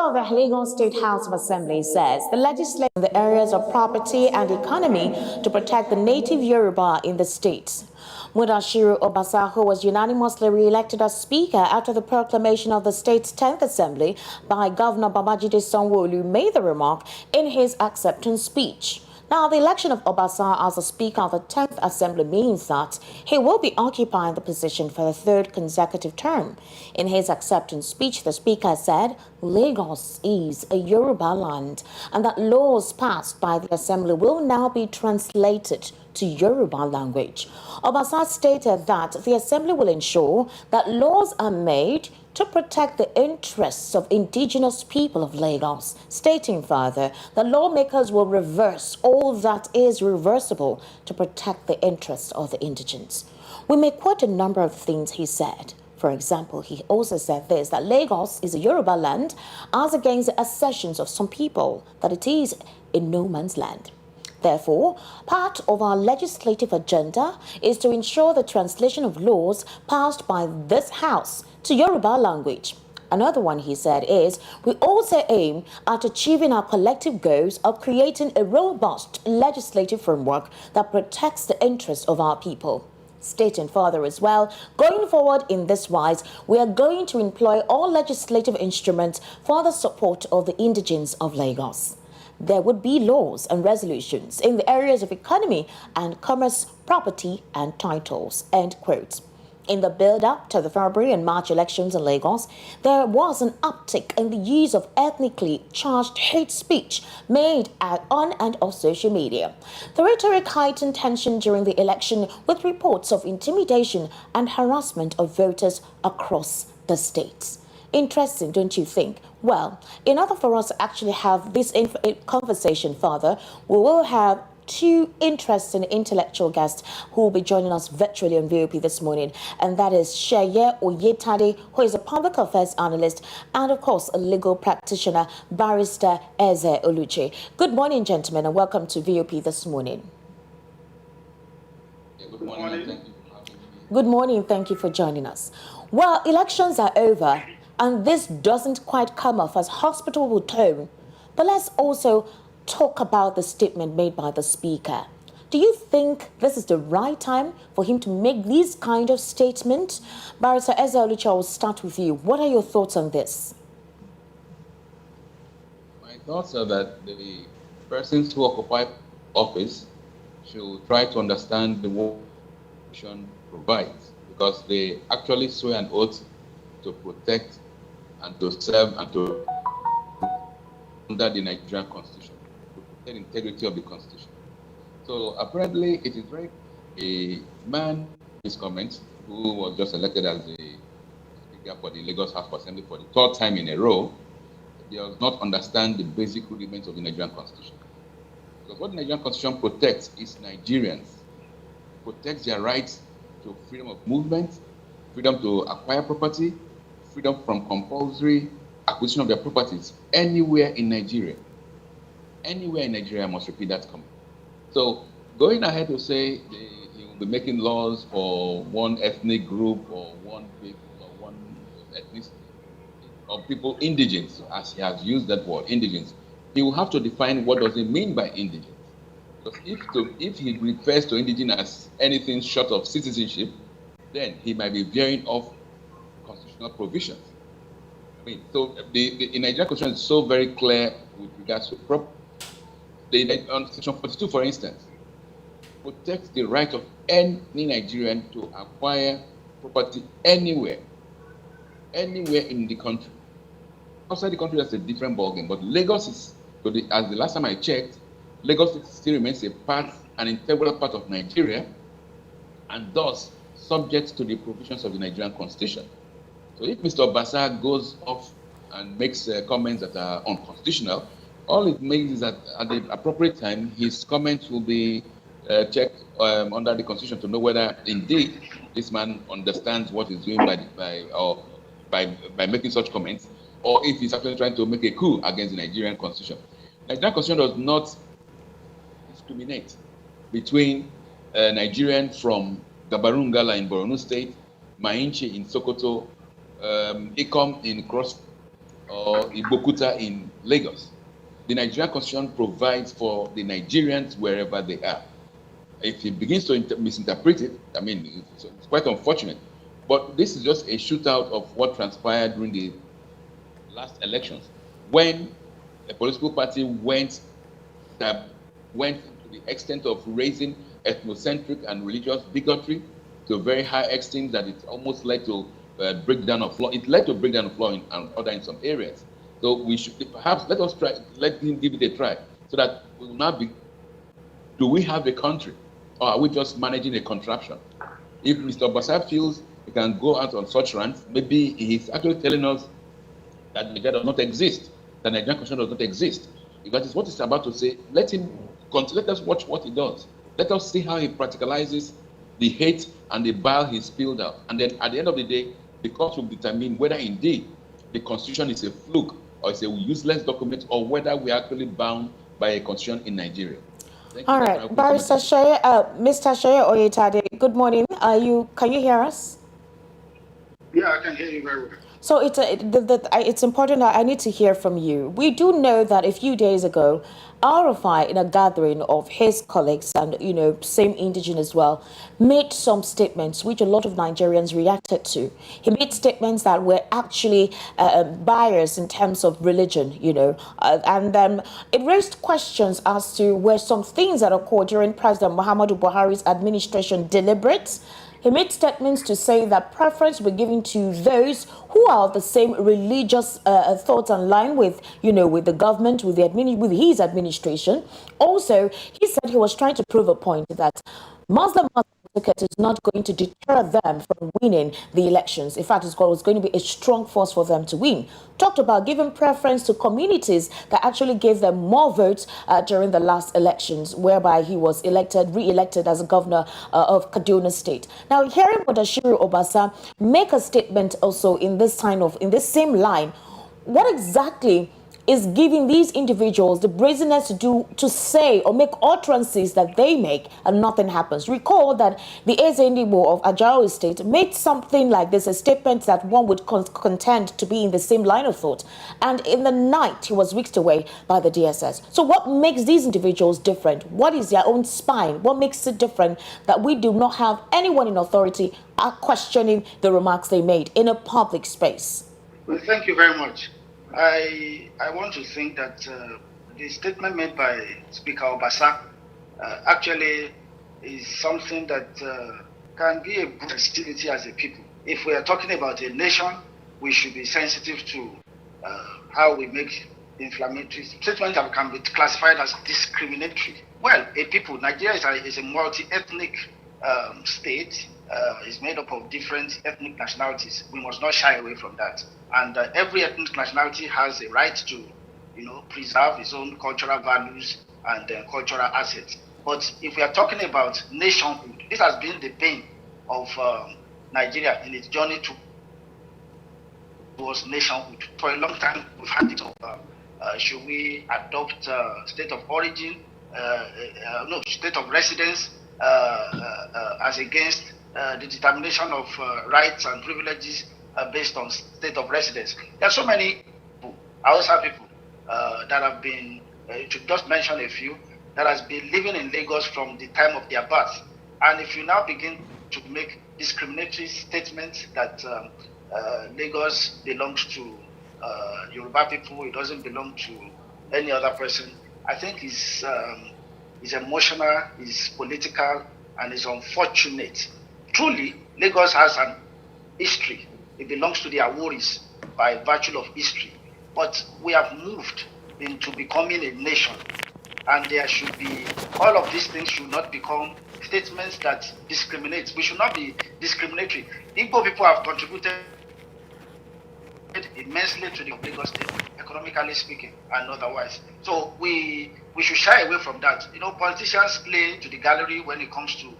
of the Lagos State House of Assembly says the legislation in the areas of property and economy to protect the native Yoruba in the state. Mudashiru Obasa, who was unanimously re-elected as Speaker after the proclamation of the state's 10th Assembly by Governor Babajide Sanwo-Olu, made the remark in his acceptance speech. Now, the election of Obasa as the Speaker of the 10th Assembly means that he will be occupying the position for the third consecutive term. In his acceptance speech, the Speaker said Lagos is a Yoruba land and that laws passed by the Assembly will now be translated to Yoruba language. Obasa stated that the Assembly will ensure that laws are made to protect the interests of indigenous people of Lagos, stating further that lawmakers will reverse all that is reversible to protect the interests of the indigents. We may quote a number of things he said. For example, he also said this, that Lagos is a Yoruba land, as against the assertions of some people that it is a no man's land. Therefore, part of our legislative agenda is to ensure the translation of laws passed by this House to Yoruba language. Another one, he said, is we also aim at achieving our collective goals of creating a robust legislative framework that protects the interests of our people. Stating further as well, going forward in this wise, we are going to employ all legislative instruments for the support of the indigents of Lagos. There would be laws and resolutions in the areas of economy and commerce, property and titles, end quote. In the build-up to the February and March elections in Lagos, there was an uptick in the use of ethnically charged hate speech made on and off social media. The rhetoric heightened tension during the election with reports of intimidation and harassment of voters across the state. Interesting, don't you think? Well, in order for us to actually have this conversation further, we will have two interesting intellectual guests who will be joining us virtually on VOP this morning, and that is Sheye Oyetade, who is a public affairs analyst and, of course, a legal practitioner, Barrister Eze Oluche. Good morning, gentlemen, and welcome to VOP this morning. Good morning. Thank you for having me. Good morning. Thank you for joining us. Well, elections are over, and this doesn't quite come off as hospitable tone, but let's also talk about the statement made by the Speaker. Do you think this is the right time for him to make these kind of statements? Barrister Eze Oluche, I will start with you. What are your thoughts on this? My thoughts are that the persons who occupy office should try to understand the what the Constitution provides, because they actually swear an oath to protect and to serve and to under the Nigerian Constitution, to protect the integrity of the Constitution. So apparently it is very a man, his comments, who was just elected as the Speaker for the Lagos House of Assembly for the third time in a row, does not understand the basic rudiments of the Nigerian Constitution. Because what the Nigerian Constitution protects is Nigerians, protects their rights to freedom of movement, freedom to acquire property, freedom from compulsory acquisition of their properties anywhere in Nigeria. Anywhere in Nigeria, I must repeat that comment. So going ahead to say he will be making laws for one ethnic group or one people or one ethnicity, or people indigents, as he has used that word, indigents, he will have to define what does it mean by indigent. Because if he refers to indigent as anything short of citizenship, then he might be veering off constitutional provisions. I mean, so the Nigerian Constitution is so very clear with regards to property. On Section 42, for instance, protects the right of any Nigerian to acquire property anywhere in the country. Outside the country, that's a different ballgame. But Lagos is, as the last time I checked, Lagos still remains an integral part of Nigeria, and thus subject to the provisions of the Nigerian Constitution. So if Mr. Obasa goes off and makes comments that are unconstitutional, all it makes is that at the appropriate time, his comments will be checked under the Constitution to know whether indeed this man understands what he's doing by making such comments, or if he's actually trying to make a coup against the Nigerian Constitution. The Nigerian Constitution does not discriminate between Nigerian from Gabarungala in Borno State, Mainchi in Sokoto, Ikom in Cross or Igbokuta in Lagos. The Nigerian Constitution provides for the Nigerians wherever they are. If he begins to misinterpret it, I mean, it's quite unfortunate. But this is just a shootout of what transpired during the last elections, when a political party went to the extent of raising ethnocentric and religious bigotry to a very high extent that it almost led to breakdown of law. It led to breakdown of law and order in some areas. So we should perhaps let him give it a try, so that we will not be. Do we have a country, or are we just managing a contraption? If Mr. Obasa feels he can go out on such rants, maybe he's actually telling us that Nigeria does not exist, that Nigerian constitution does not exist. If that is what he's about to say, let us watch what he does. Let us see how he practicalizes the hate and the bile he spilled out. And then at the end of the day, the court will determine whether indeed the constitution is a fluke or it's a useless document, or whether we are actually bound by a constitution in Nigeria. All right, Barrister Mr. Sheye Oyetade, good morning. Can you hear us? Yeah, I can hear you very well. So it's important that I need to hear from you. We do know that a few days ago, RFI, in a gathering of his colleagues and, same indigenous as well, made some statements which a lot of Nigerians reacted to. He made statements that were actually biased in terms of religion, and then it raised questions as to were some things that occurred during President Muhammadu Buhari's administration deliberate. He made statements to say that preference will be given to those who are of the same religious thoughts and line with, with the government, with his administration. Also, he said he was trying to prove a point that Muslim ticket is not going to deter them from winning the elections. In fact, it was going to be a strong force for them to win. Talked about giving preference to communities that actually gave them more votes during the last elections, whereby he was re-elected as a governor of Kaduna State. Now, hearing Mudashiru Obasa make a statement also in this same line, what exactly is giving these individuals the brazenness to say or make utterances that they make and nothing happens? Recall that the Ezendibo of Ajao State made something like this, a statement that one would contend to be in the same line of thought. And in the night, he was whisked away by the DSS. So what makes these individuals different? What is their own spine? What makes it different that we do not have anyone in authority questioning the remarks they made in a public space? Well, thank you very much. I want to think that the statement made by Speaker Obasa actually is something that can be a good sensitivity as a people. If we are talking about a nation, we should be sensitive to how we make inflammatory statements that can be classified as discriminatory. Well, Nigeria is a multi-ethnic state. Is made up of different ethnic nationalities. We must not shy away from that. And every ethnic nationality has a right to, preserve its own cultural values and cultural assets. But if we are talking about nationhood, this has been the pain of Nigeria in its journey towards nationhood. For a long time, we've had it of should we adopt state of origin, state of residence as against the determination of rights and privileges based on state of residence. There are so many people, Hausa people, that have been, to just mention a few, that has been living in Lagos from the time of their birth. And if you now begin to make discriminatory statements that Lagos belongs to Yoruba people, it doesn't belong to any other person, I think is emotional, is political, and is unfortunate. Truly, Lagos has an history. It belongs to the Aworis by virtue of history. But we have moved into becoming a nation. And there should be, all of these things should not become statements that discriminate. We should not be discriminatory. Igbo people have contributed immensely to the Lagos state, economically speaking and otherwise. So we should shy away from that. Politicians play to the gallery when it comes to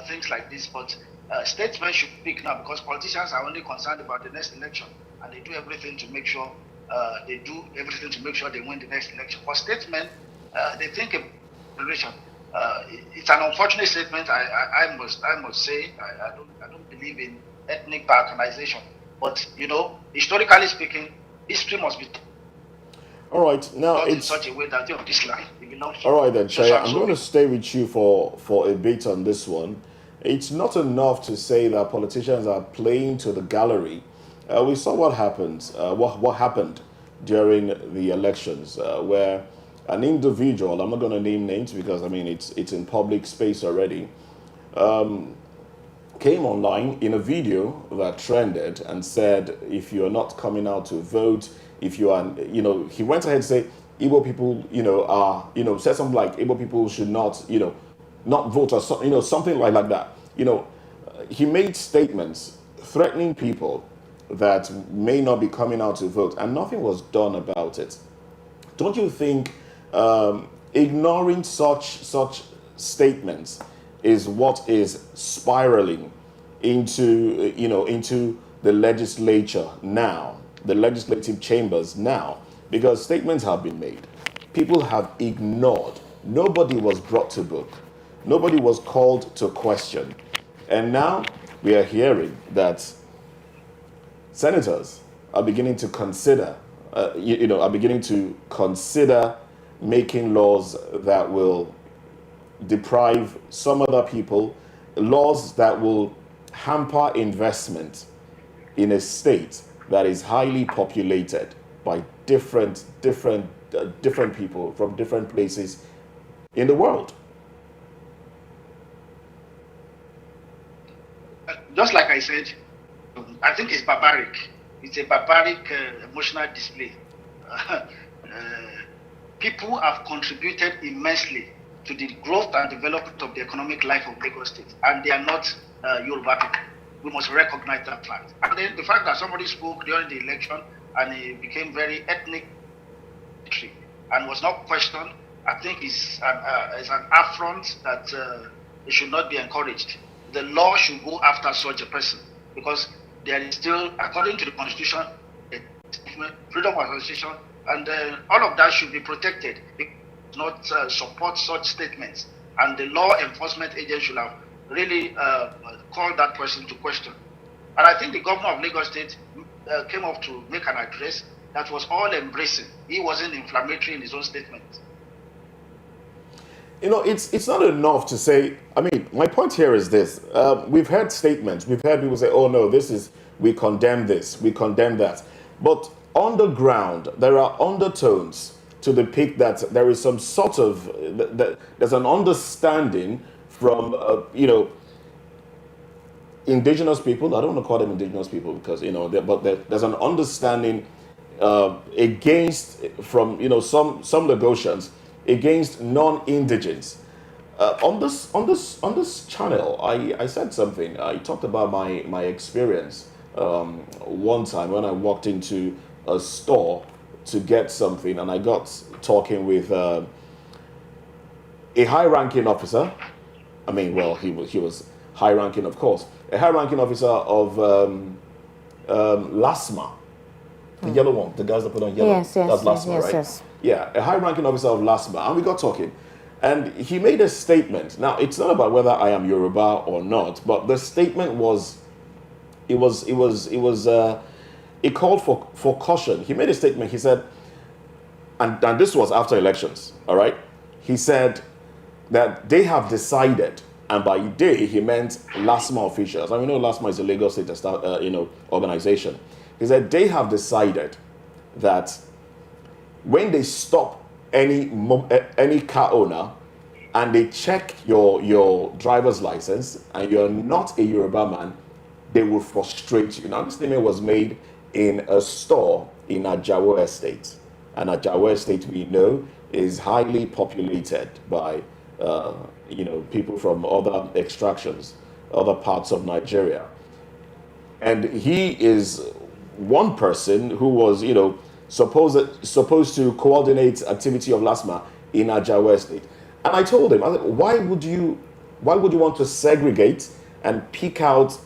things like this, but statesmen should speak now, because politicians are only concerned about the next election, and they do everything to make sure they win the next election. For statesmen, they think a generation. It's an unfortunate statement. I must say I don't believe in ethnic balkanization, but historically speaking, history must be All right, now taught in it's such a way that this land belongs to all right then, so Chaya. and I'm so going to people. stay with you for a bit on this one. It's not enough to say that politicians are playing to the gallery. We saw what happened. What happened during the elections, where an individual, I'm not going to name names because I mean it's in public space already, came online in a video that trended and said, if you're not coming out to vote, if you are, he went ahead and said, Igbo people, said something like Igbo people should not, not vote or something like that. He made statements threatening people that may not be coming out to vote, and nothing was done about it. Don't you think ignoring such statements is what is spiraling into the legislature now, the legislative chambers now, because statements have been made, people have ignored, nobody was brought to book, nobody was called to question, and now we are hearing that senators are beginning to consider, are beginning to consider making laws that will deprive some other people, laws that will hamper investment in a state that is highly populated by different people from different places in the world. Just like I said, I think it's barbaric. It's a barbaric emotional display. People have contributed immensely to the growth and development of the economic life of Lagos State, and they are not Yoruba people. We must recognize that fact. And then the fact that somebody spoke during the election and he became very ethnic and was not questioned, I think is an affront that it should not be encouraged. The law should go after such a person because there is still, according to the Constitution, freedom of association, and all of that should be protected. It not support such statements, and the law enforcement agent should have really called that person to question. And I think the governor of Lagos State came up to make an address that was all embracing. He wasn't inflammatory in his own statement. It's not enough to say. I mean, my point here is this: we've heard statements, we've heard people say, "Oh no, we condemn this, we condemn that," but on the ground there are undertones to depict that there is some sort of there's an understanding from indigenous people. I don't want to call them indigenous people because there's an understanding against from some negotiations against non-indigents. On this channel, I said something. I talked about my experience one time when I walked into a store to get something, and I got talking with a high-ranking officer. I mean, well, he was high-ranking, of course. A high-ranking officer of LASMA, the yellow one, the guys that put on yellow. Yes, That's LASMA, right? yes. Yeah, a high-ranking officer of LASMA, and we got talking. And he made a statement. Now, it's not about whether I am Yoruba or not, but the statement was, it called for caution. He made a statement. He said, and this was after elections, all right? He said that they have decided, and by they, he meant LASMA officials. I mean, LASMA is a Lagos State organization. He said they have decided that when they stop any car owner and they check your driver's license and you're not a Yoruba man, they will frustrate you. Now, this statement was made in a store in Ajawo Estate. And Ajawo Estate, we know, is highly populated by people from other extractions, other parts of Nigeria. And he is one person who was, supposed to coordinate activity of LASMA in Ajawo Estate. And I told him, why would you want to segregate and pick out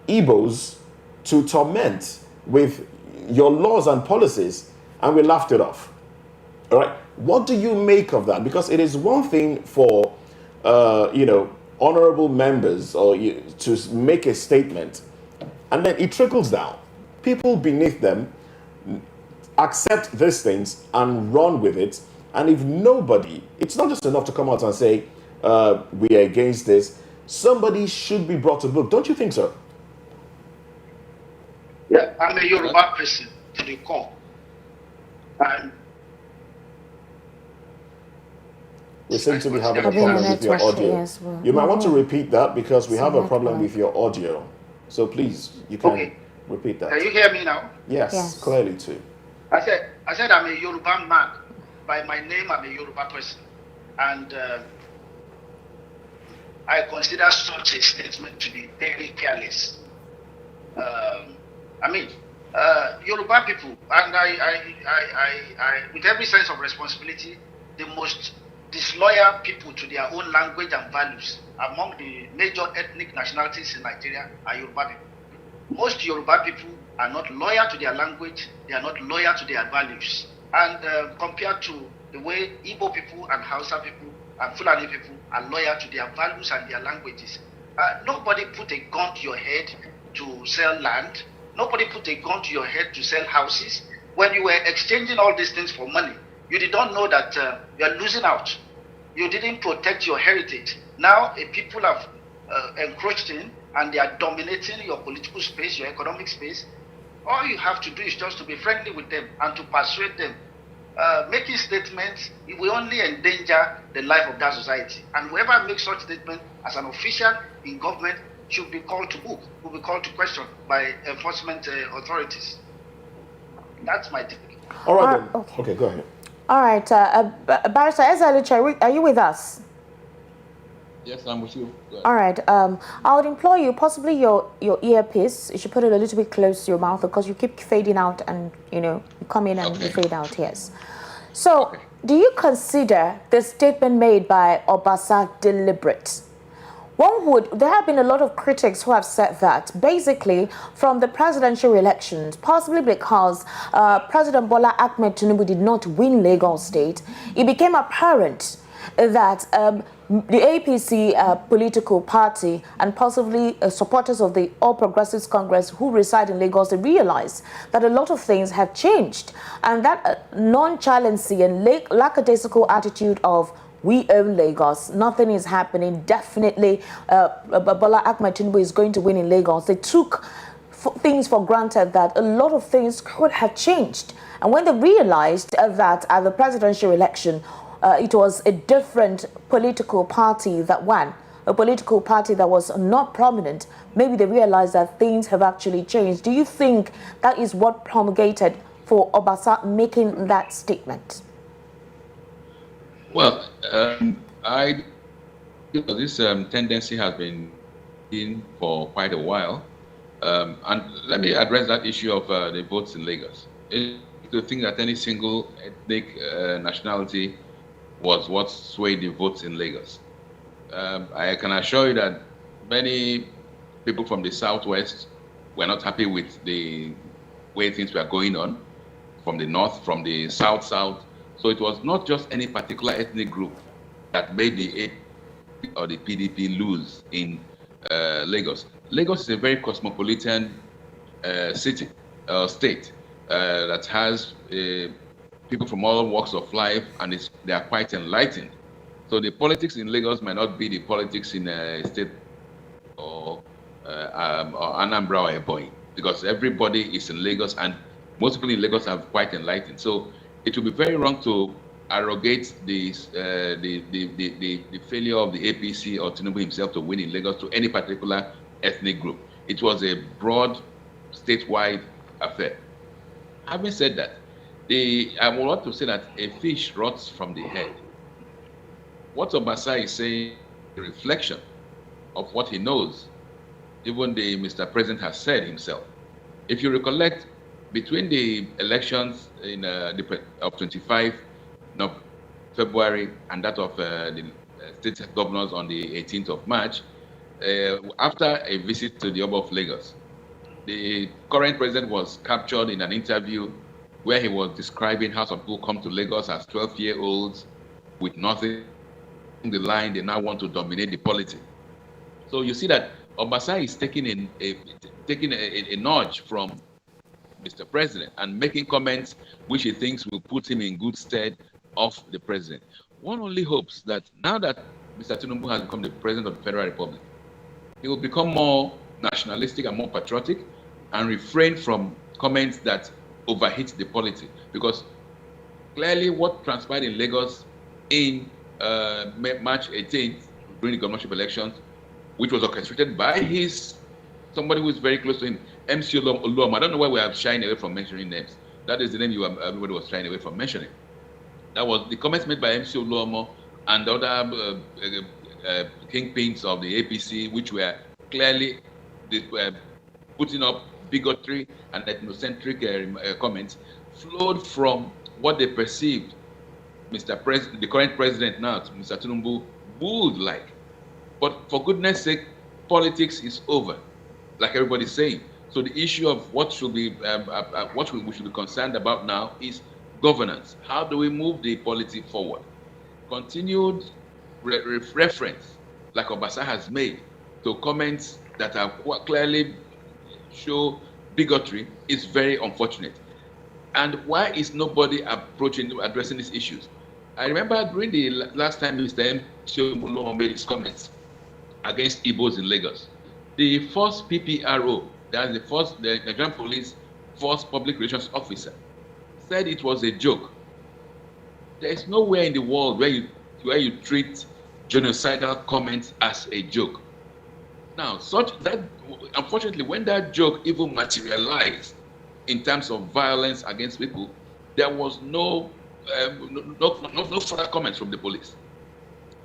Igbos to torment with your laws and policies? And we laughed it off. All right. What do you make of that? Because it is one thing for, honorable members to make a statement, and then it trickles down. People beneath them accept these things and run with it. And if nobody, it's not just enough to come out and say, we are against this. Somebody should be brought to book. Don't you think so? Yeah, I'm a Yoruba person to the core. And We seem to be having a Having a problem with your network, audio. yes, well, You might want to repeat that because we have a problem network. with your audio. So please, you can Okay. repeat that. Can you hear me now? Yes, Yes. clearly too. I said I'm a Yoruba man. By my name, I'm a Yoruba person. And I consider such a statement to be very careless. Yoruba people, and I, with every sense of responsibility, the most disloyal people to their own language and values among the major ethnic nationalities in Nigeria are Yoruba people. Most Yoruba people are not loyal to their language, they are not loyal to their values. And compared to the way Igbo people and Hausa people and Fulani people are loyal to their values and their languages. Nobody put a gun to your head to sell land. Nobody put a gun to your head to sell houses. When you were exchanging all these things for money, you did not know that you are losing out. You didn't protect your heritage. Now, people have encroached in and they are dominating your political space, your economic space. All you have to do is just to be friendly with them and to persuade them. Making statements, it will only endanger the life of that society. And whoever makes such statement as an official in government should be called to book, will be called to question by enforcement authorities. That's my take. All right, then. Okay. Okay, go ahead. All right, Barrister Ezalucha, are you with us? Yes, I'm with you. All right. I would implore you, possibly your earpiece, you should put it a little bit close to your mouth because you keep fading out and, you come in and you fade out, yes. So, do you consider the statement made by Obasa deliberate? There have been a lot of critics who have said that, basically, from the presidential elections, possibly because President Bola Ahmed Tinubu did not win Lagos State, it became apparent that the APC political party and possibly supporters of the All Progressives Congress who reside in Lagos, they realized that a lot of things have changed, and that nonchalancy and lackadaisical attitude of we own Lagos, nothing is happening, definitely Bola Ahmed Tinubu is going to win in Lagos. They took things for granted that a lot of things could have changed. And when they realized that at the presidential election, it was a different political party that won, a political party that was not prominent, maybe they realized that things have actually changed. Do you think that is what promulgated for Obasa making that statement? Well, this tendency has been in for quite a while. And let me address that issue of the votes in Lagos. To think that any single ethnic nationality was what swayed the votes in Lagos. I can assure you that many people from the Southwest were not happy with the way things were going on, from the North, from the South. So it was not just any particular ethnic group that made the AP or the PDP lose in Lagos. Lagos is a very cosmopolitan state that has people from all walks of life, and they are quite enlightened. So the politics in Lagos might not be the politics in a state or Anambra or Ebonyi, because everybody is in Lagos, and most people in Lagos are quite enlightened. So it would be very wrong to arrogate the failure of the APC or Tinubu himself to win in Lagos to any particular ethnic group. It was a broad, statewide affair. Having said that, I would want to say that a fish rots from the head. What Obasa is saying, a reflection of what he knows, even the Mr. President has said himself. If you recollect, between the elections of 25 February and that of the state governors on the 18th of March, after a visit to the Oba of Lagos, the current president was captured in an interview where he was describing how some people come to Lagos as 12-year-olds with nothing in the line. They now want to dominate the politics. So you see that Obasa is taking a nudge from Mr. President and making comments which he thinks will put him in good stead of the president. One only hopes that now that Mr. Tinubu has become the president of the Federal Republic, he will become more nationalistic and more patriotic and refrain from comments that overheat the polity. Because clearly what transpired in Lagos in March 18th during the governorship elections, which was orchestrated by somebody who is very close to him, MC Oluoma. I don't know why we are shying away from mentioning names. That is the name everybody was shying away from mentioning. That was the comments made by MC Oluoma and the other kingpins of the APC, which were clearly putting up bigotry and ethnocentric comments, flowed from what they perceived the current president now, Mr. Tinubu, would like. But for goodness sake, politics is over, like everybody's saying. So the issue of what should be we should be concerned about now is governance. How do we move the polity forward? Continued reference, like Obasa has made, to comments that are clearly show bigotry is very unfortunate. And why is nobody addressing these issues? I remember during the last time Mr. M. Oluoma made his comments against Igbos in Lagos, the first PPRO, that's the Nigerian Police Force Public Relations Officer, said it was a joke. There is nowhere in the world where you treat genocidal comments as a joke. Now, unfortunately, when that joke even materialized in terms of violence against people, there was no further comments from the police.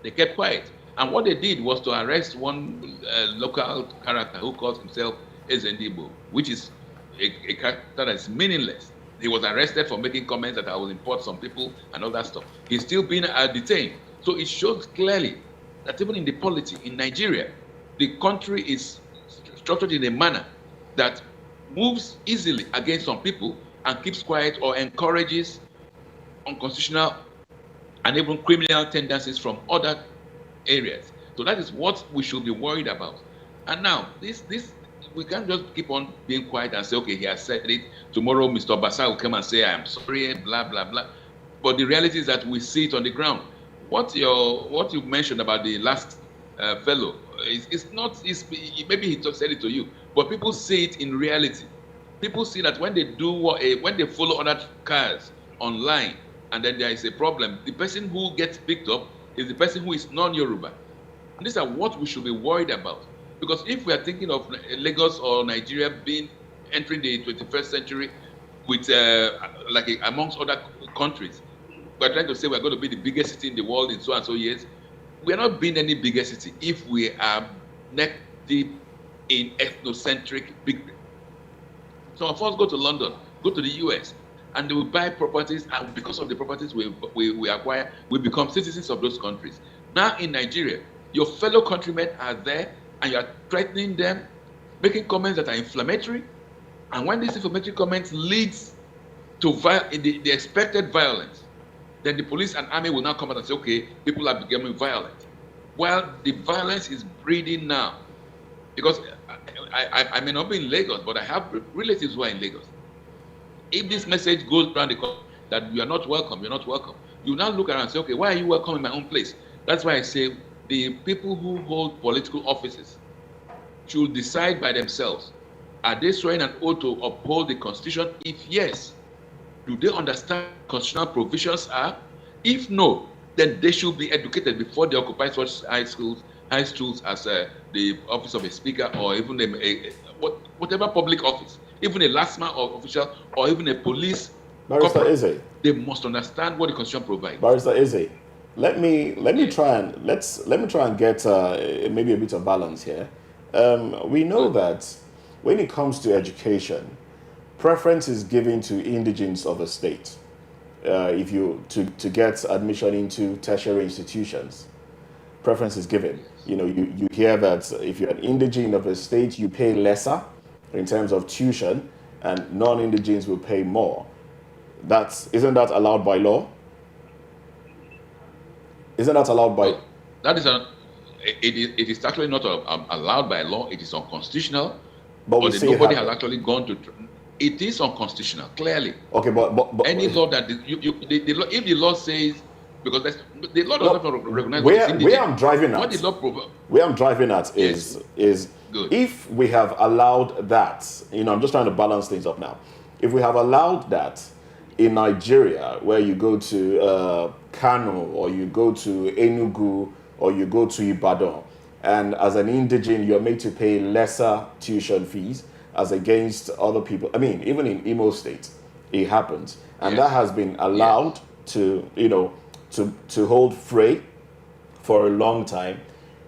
They kept quiet. And what they did was to arrest one local character who calls himself Ezendibo, which is a character that's meaningless. He was arrested for making comments that I will import some people and all that stuff. He's still being detained. So it shows clearly that even in the polity in Nigeria, the country is structured in a manner that moves easily against some people and keeps quiet or encourages unconstitutional and even criminal tendencies from other areas. So that is what we should be worried about. And now, this we can't just keep on being quiet and say, okay, he has said it. Tomorrow, Mr. Obasa will come and say, I am sorry, blah, blah, blah. But the reality is that we see it on the ground. What you mentioned about the last fellow, maybe he said it to you, but people see it in reality. People see that when they follow other cars online, and then there is a problem, the person who gets picked up is the person who is non-Yoruba. And these are what we should be worried about. Because if we are thinking of Lagos or Nigeria entering the 21st century with amongst other countries, we're trying to say we're going to be the biggest city in the world in so and so years. We are not being any bigger city if we are neck deep in ethnocentric bigotry. Some of us go to London, go to the US, and they will buy properties, and because of the properties we acquire, we become citizens of those countries. Now in Nigeria, your fellow countrymen are there, and you are threatening them, making comments that are inflammatory, and when these inflammatory comments leads to the expected violence, then the police and army will now come out and say, okay, people are becoming violent. Well, the violence is breeding now, because I may not be in Lagos, but I have relatives who are in Lagos. If this message goes around the country that you are not welcome, you're not welcome, you now look around and say, okay, why are you welcome in my own place? That's why I say the people who hold political offices should decide by themselves. Are they swearing an oath to uphold the Constitution? If yes, do they understand what constitutional provisions are? If no, then they should be educated before they occupy such high stools as the office of a speaker, or even whatever public office, even a last mile official, or even a police. Barrister Eze, they must understand what the Constitution provides. Barrister Eze, let me try and get maybe a bit of balance here. We know that when it comes to education, preference is given to indigents of a state. If you to get admission into tertiary institutions, preference is given. You hear that if you're an indigent of a state, you pay lesser in terms of tuition, and non-indigents will pay more. Isn't that allowed by law? Isn't that allowed by? That is it is actually not allowed by law. It is unconstitutional. But nobody has actually gone to. It is unconstitutional, clearly. Okay, but Any law that the law, if the law says, because the law does not recognize what is where indigent. I'm driving at, what the law where I'm driving at Yes. is Good. if we have allowed that, I'm just trying to balance things up now. If we have allowed that in Nigeria, where you go to Kano or you go to Enugu or you go to Ibadan, and as an indigent you're made to pay lesser tuition fees as against other people. I mean, even in Imo State, it happens, and Yes. that has been allowed to to hold free for a long time.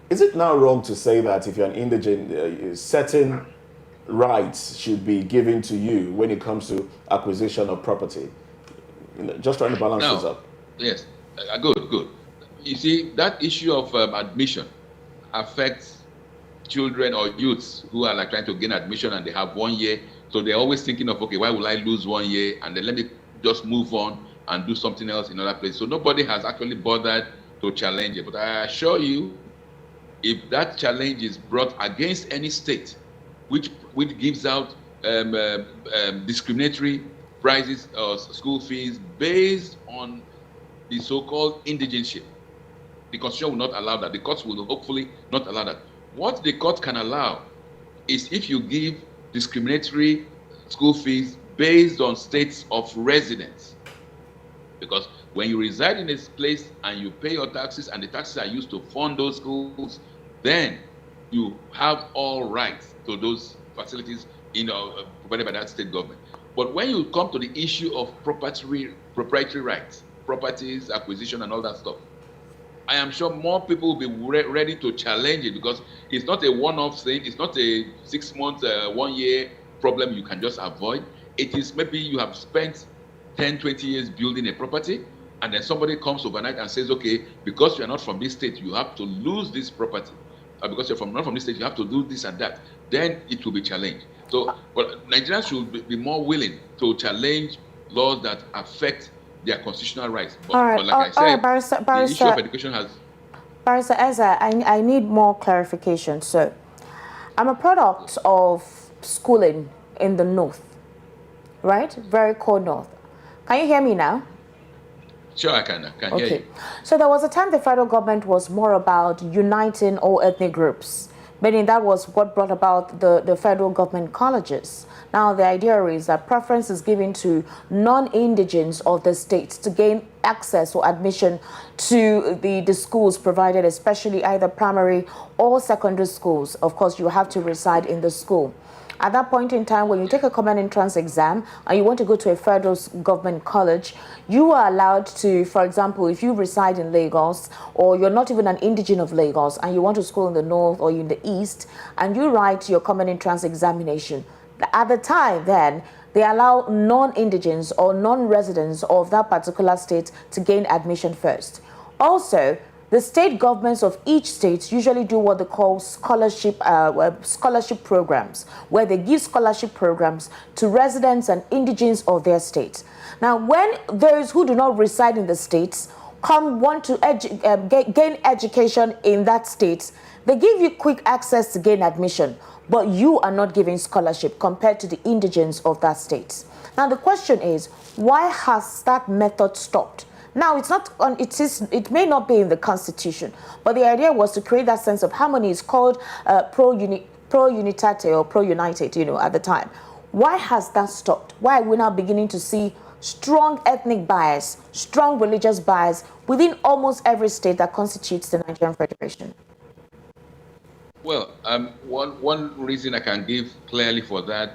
Is it now wrong to say that if you're an indigent, certain rights should be given to you when it comes to acquisition of property? Just trying to balance this up. Yes, good. You see, that issue of admission affects children or youths who are like trying to gain admission and they have 1 year. So they're always thinking of, okay, why will I lose 1 year? And then let me just move on and do something else in another place. So nobody has actually bothered to challenge it. But I assure you, if that challenge is brought against any state which gives out discriminatory prices or school fees based on the so-called indigenship, the Constitution will not allow that. The courts will hopefully not allow that. What the court can allow is if you give discriminatory school fees based on states of residence. Because when you reside in a place and you pay your taxes and the taxes are used to fund those schools, then you have all rights to those facilities provided by that state government. But when you come to the issue of proprietary rights, properties, acquisition, and all that stuff, I am sure more people will be ready to challenge it, because it's not a one-off thing. It's not a 6 months, 1 year problem you can just avoid. It is maybe you have spent 10, 20 years building a property, and then somebody comes overnight and says, okay, because you're not from this state, you have to lose this property. Because you're not from this state, you have to do this and that. Then it will be challenged. So, but Nigerians should be more willing to challenge laws that affect their constitutional rights. But like I said, the issue of education has... Barrister Ezra, I need more clarification. So, I'm a product of schooling in the north, right? Very cold north. Can you hear me now? Sure, I can hear you. So there was a time the federal government was more about uniting all ethnic groups, meaning that was what brought about the federal government colleges. Now the idea is that preference is given to non-indigents of the states to gain access or admission to the schools provided, especially either primary or secondary schools. Of course, you have to reside in the school. At that point in time, when you take a common entrance exam and you want to go to a federal government college, you are allowed to, for example, if you reside in Lagos or you're not even an indigent of Lagos and you want to school in the north or in the east and you write your common entrance examination, at the time then, they allow non-indigents or non-residents of that particular state to gain admission first. Also, the state governments of each state usually do what they call scholarship programs, where they give scholarship programs to residents and indigents of their state. Now, when those who do not reside in the states want to gain education in that state, they give you quick access to gain admission, but you are not giving scholarship compared to the indigents of that state. Now, the question is, why has that method stopped? Now, it's not on, it may not be in the Constitution, but the idea was to create that sense of harmony. It's called pro-unitate or pro-united, at the time. Why has that stopped? Why are we now beginning to see strong ethnic bias, strong religious bias within almost every state that constitutes the Nigerian Federation? Well, one reason I can give clearly for that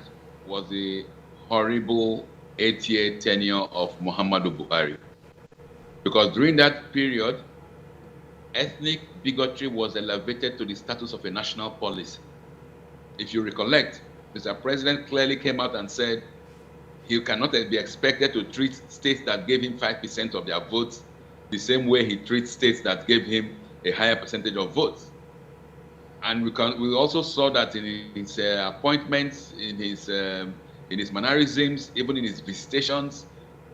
was the horrible 8-year tenure of Muhammadu Buhari. Because during that period, ethnic bigotry was elevated to the status of a national policy. If you recollect, Mr. President clearly came out and said he cannot be expected to treat states that gave him 5% of their votes the same way he treats states that gave him a higher percentage of votes. And we also saw that in his appointments, in his mannerisms, even in his visitations,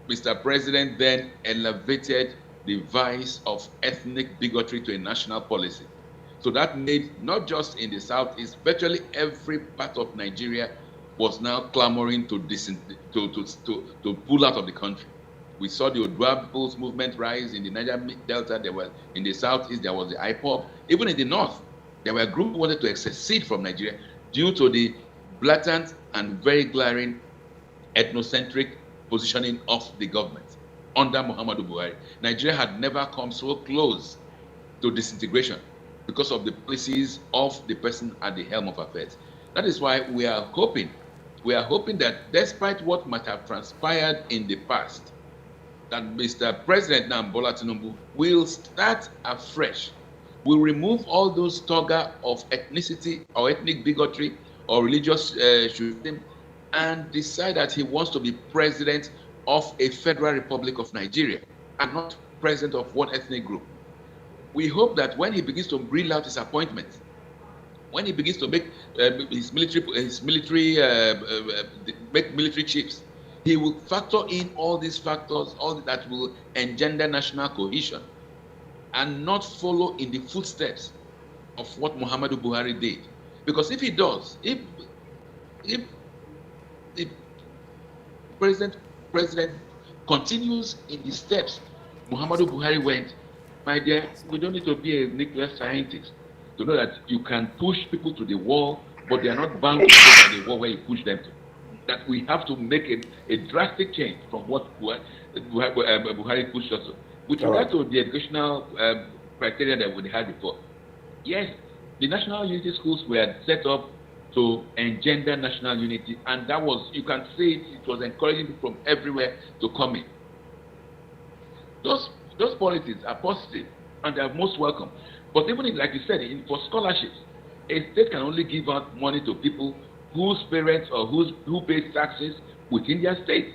Mr. President then elevated the vice of ethnic bigotry to a national policy. So that made, not just in the Southeast, virtually every part of Nigeria was now clamoring to pull out of the country. We saw the Odua People's Movement rise in the Niger Delta. There was in the southeast, there was the IPOB. Even in the north, there were groups who wanted to secede from Nigeria due to the blatant and very glaring ethnocentric positioning of the government under Muhammadu Buhari. Nigeria had never come so close to disintegration because of the policies of the person at the helm of affairs. That is why we are hoping that despite what might have transpired in the past, that Mr. President now, Bola Tinubu, will start afresh, will remove all those toga of ethnicity or ethnic bigotry or religious shooting, and decide that he wants to be president of a federal republic of Nigeria and not president of one ethnic group. We hope that when he begins to reel out his appointments, when he begins to make make military chiefs, he will factor in all these factors, all that will engender national cohesion, and not follow in the footsteps of what Muhammadu Buhari did. Because if he does, if president continues in the steps Muhammadu Buhari went, my dear, we don't need to be a nuclear scientist to know that you can push people to the wall, but they are not bound to stay by the wall where you push them to. That we have to make a drastic change from what Buhari pushed us to. With regard to the educational criteria that we had before, yes, the national unity schools were set up to engender national unity, and that was, you can see it was encouraging people from everywhere to come in. Those policies are positive and they are most welcome. But even if, like you said, for scholarships, a state can only give out money to people whose parents or who pay taxes within their state.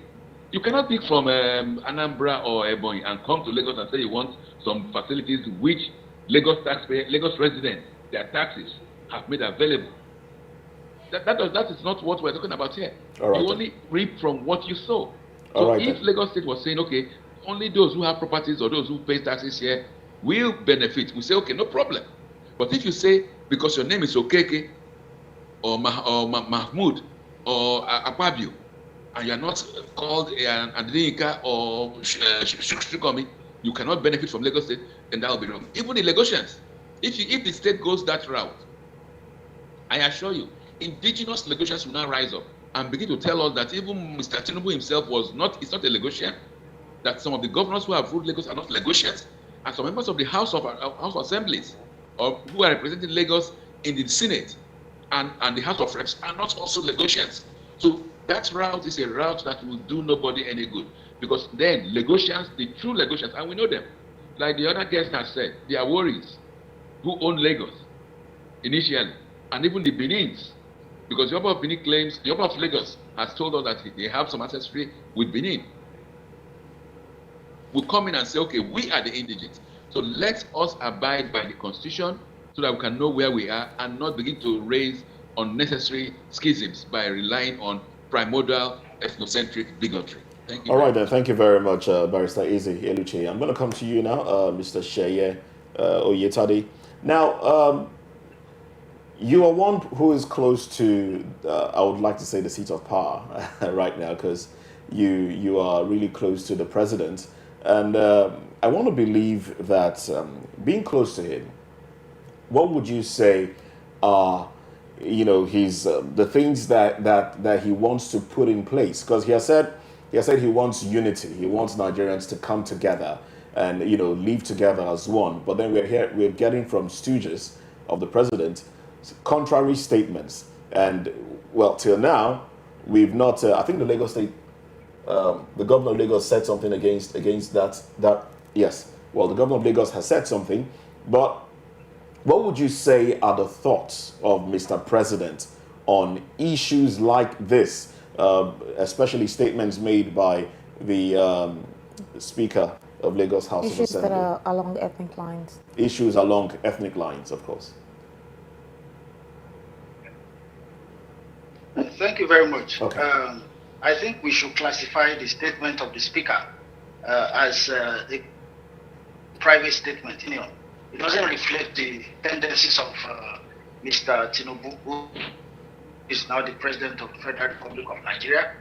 You cannot pick from Anambra or Ebonyi and come to Lagos and say you want some facilities which Lagos residents, their taxes have made available. That is not what we're talking about here. You only reap from what you sow. So if Lagos State was saying, okay, only those who have properties or those who pay taxes here will benefit, we say, okay, no problem. But if you say, because your name is Okeke or Mahmoud or Akpabio, and you are not called Andrika or Shukomi, you cannot benefit from Lagos State, then that will be wrong. Even the Lagosians, if the state goes that route, I assure you, indigenous Lagosians will now rise up and begin to tell us that even Mr. Tinubu himself is not a Lagosian, that some of the governors who have ruled Lagos are not Lagosians, and some members of the House of Assemblies or who are representing Lagos in the Senate and the House of Reps are not also Lagosians. So that route is a route that will do nobody any good, because then Lagosians, the true Lagosians, and we know them, like the other guest has said, they are Warriors who own Lagos initially, and even the Benins, because the Oba of Benin claims, the Oba of Lagos has told us that they have some ancestry with Benin. Will come in and say, okay, we are the indigents, so let us abide by the Constitution so that we can know where we are and not begin to raise unnecessary schisms by relying on primordial ethnocentric bigotry. Thank you. All right, then. Thank you very much, Barrister Eze Eluche. I'm going to come to you now, Mr. Sheye Oyetade. Now, you are one who is close to, I would like to say, the seat of power right now, because you are really close to the president. And I want to believe that being close to him, what would you say are, his the things that he wants to put in place? Because he said he wants unity. He wants Nigerians to come together and live together as one. But then we're getting from stooges of the president contrary statements. And well, till now, we've not. I think the Lagos State. The governor of Lagos said something against that. Yes. Well, the governor of Lagos has said something, but what would you say are the thoughts of Mr. President on issues like this, especially statements made by the Speaker of Lagos House of Assembly? Issues that are along ethnic lines. Issues along ethnic lines, of course. Thank you very much. Okay. I think we should classify the statement of the Speaker as a private statement. It doesn't reflect the tendencies of Mr. Tinubu, who is now the President of the Federal Republic of Nigeria.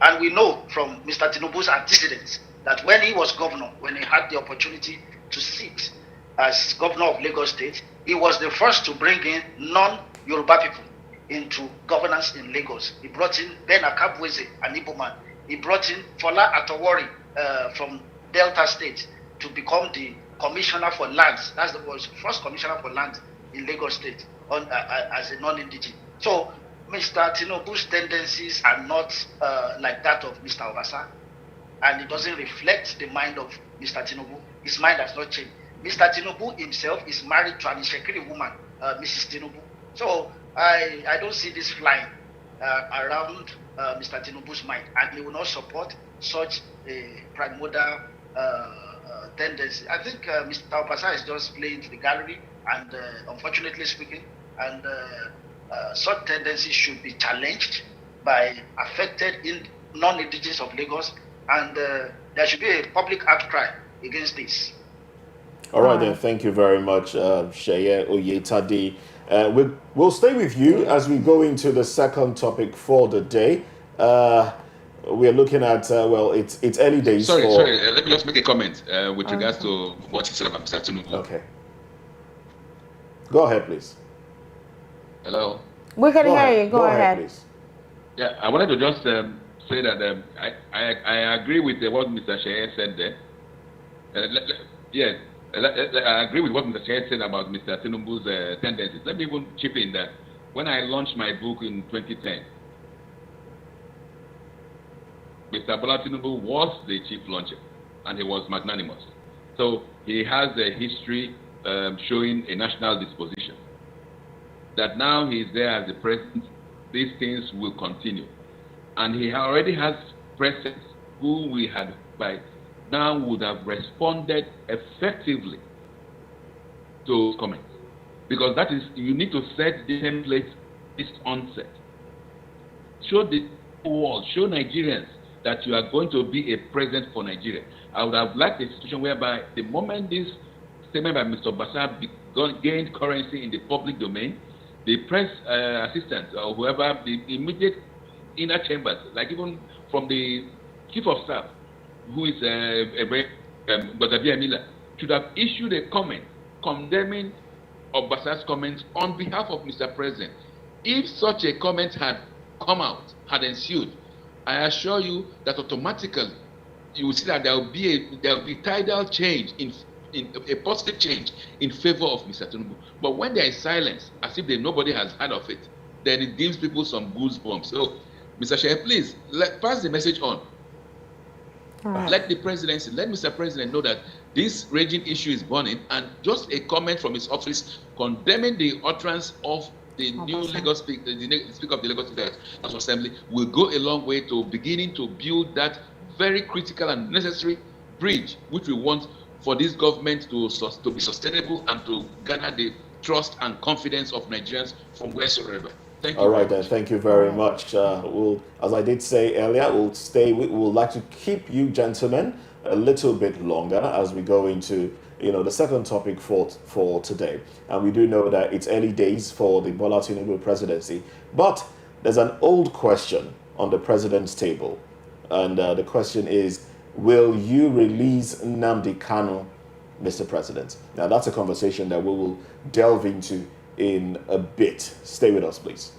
And we know from Mr. Tinubu's antecedents that when he was governor, when he had the opportunity to sit as governor of Lagos State, he was the first to bring in non-Yoruba people into governance in Lagos. He brought in Ben Akabweze, an Igbo man. He brought in Fola Atowori from Delta State to become the commissioner for lands. That's the first commissioner for land in Lagos State as a non-indigenous. So Mr. Tinubu's tendencies are not like that of Mr. Obasa, and it doesn't reflect the mind of Mr. Tinubu. His mind has not changed. Mr. Tinubu himself is married to an Ishekiri woman, Mrs. Tinubu. So I don't see this flying around Mr. Tinubu's mind, and he will not support such a primordial tendency. I think Mr. Obasa is just playing to the gallery, and unfortunately speaking, and such tendencies should be challenged by affected non-indigenous of Lagos, and there should be a public outcry against this. All right, then. Thank you very much, Sheye Oyetade. We'll stay with you as we go into the second topic for the day. We are looking at, well, it's early days. Sorry. Let me just make a comment with regards to what you said about Mr. Tinubu. Okay. Go ahead, please. Hello? We can hear you. Go ahead. Please. Yeah, I wanted to just say that I agree with what Mr. Sheye said there. I agree with what Mr. Sheye said about Mr. Tinubu's tendencies. Let me even chip in that when I launched my book in 2010, Mr. Bola Tinubu was the chief launcher, and he was magnanimous. So he has a history showing a national disposition. That now he is there as the president, these things will continue. And he already has presidents who we had by now would have responded effectively to comments. Because that is, you need to set the template this onset. Show the world, show Nigerians that you are going to be a president for Nigeria. I would have liked a situation whereby the moment this statement by Mr. Obasa gained currency in the public domain, the press assistants or whoever, the immediate inner chambers, like even from the chief of staff, who is Dr. Miller, should have issued a comment condemning Obasa's comments on behalf of Mr. President. If such a comment had come out, had ensued, I assure you that automatically you will see that there will be tidal change in a positive change in favor of Mr. Tinubu. But when there is silence, as if nobody has heard of it, then it gives people some goosebumps. So, Mr. Sheye, please pass the message on. Right. Let the presidency, let Mr. President know that this raging issue is burning, and just a comment from his office condemning the utterance of the new Lagos Speaker, the Speaker of the Lagos State Assembly will go a long way to beginning to build that very critical and necessary bridge which we want for this government to be sustainable and to garner the trust and confidence of Nigerians from wheresoever. Thank you. All right, then. Thank you very much. As I did say earlier, we'll like to keep you gentlemen a little bit longer as we go into the second topic for today. And we do know that it's early days for the Bola Tinubu presidency, but there's an old question on the president's table, and the question is, will you release Nnamdi Kanu, Mr. President? Now, that's a conversation that we will delve into in a bit. Stay with us, please.